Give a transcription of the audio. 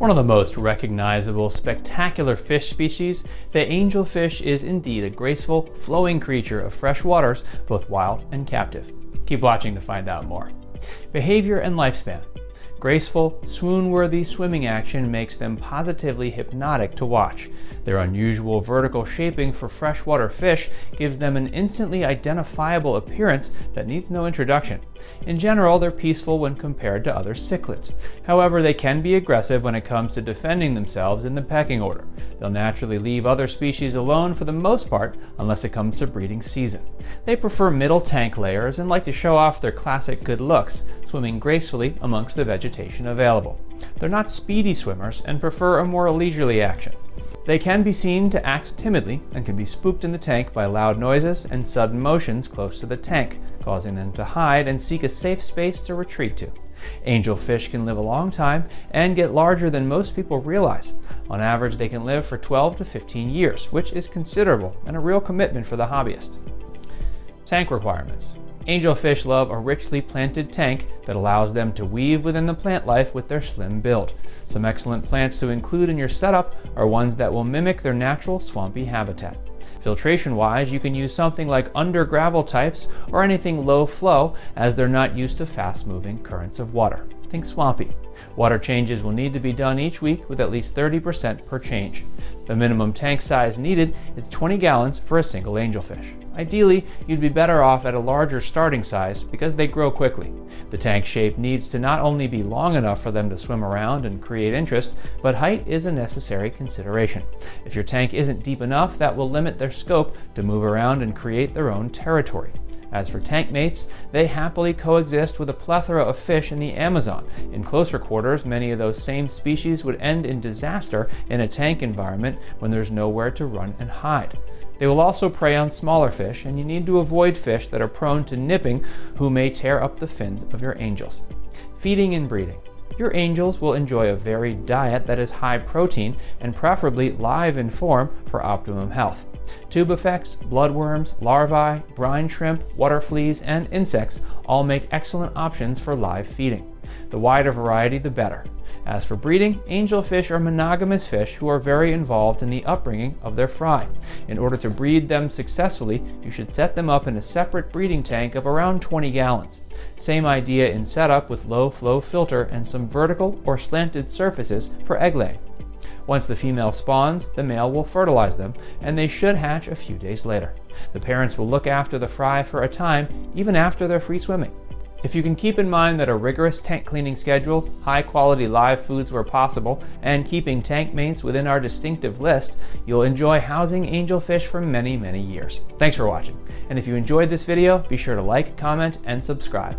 One of the most recognizable, spectacular fish species, the angelfish is indeed a graceful, flowing creature of fresh waters, both wild and captive. Keep watching to find out more. Behavior and lifespan. Graceful, swoon-worthy swimming action makes them positively hypnotic to watch. Their unusual vertical shaping for freshwater fish gives them an instantly identifiable appearance that needs no introduction. In general, they're peaceful when compared to other cichlids. However, they can be aggressive when it comes to defending themselves in the pecking order. They'll naturally leave other species alone for the most part, unless it comes to breeding season. They prefer middle tank layers and like to show off their classic good looks, swimming gracefully amongst the vegetation available. They're not speedy swimmers and prefer a more leisurely action. They can be seen to act timidly and can be spooked in the tank by loud noises and sudden motions close to the tank, causing them to hide and seek a safe space to retreat to. Angelfish can live a long time and get larger than most people realize. On average, they can live for 12 to 15 years, which is considerable and a real commitment for the hobbyist. Tank requirements. Angelfish love a richly planted tank that allows them to weave within the plant life with their slim build. Some excellent plants to include in your setup are ones that will mimic their natural swampy habitat. Filtration-wise, you can use something like under gravel types or anything low flow, as they're not used to fast-moving currents of water. Think swampy. Water changes will need to be done each week with at least 30% per change. The minimum tank size needed is 20 gallons for a single angelfish. Ideally, you'd be better off at a larger starting size because they grow quickly. The tank shape needs to not only be long enough for them to swim around and create interest, but height is a necessary consideration. If your tank isn't deep enough, that will limit their scope to move around and create their own territory. As for tank mates, they happily coexist with a plethora of fish in the Amazon. In closer quarters, many of those same species would end in disaster in a tank environment when there's nowhere to run and hide. They will also prey on smaller fish, and you need to avoid fish that are prone to nipping who may tear up the fins of your angels. Feeding and breeding. Your angels will enjoy a varied diet that is high protein and preferably live in form for optimum health. Tube effects, bloodworms, larvae, brine shrimp, water fleas, and insects all make excellent options for live feeding. The wider variety, the better. As for breeding, angelfish are monogamous fish who are very involved in the upbringing of their fry. In order to breed them successfully, you should set them up in a separate breeding tank of around 20 gallons. Same idea in setup with low flow filter and some vertical or slanted surfaces for egg laying. Once the female spawns, the male will fertilize them, and they should hatch a few days later. The parents will look after the fry for a time, even after they're free swimming. If you can keep in mind that a rigorous tank cleaning schedule, high quality live foods where possible, and keeping tank mates within our distinctive list, you'll enjoy housing angelfish for many, many years. Thanks for watching. And if you enjoyed this video, be sure to like, comment, and subscribe.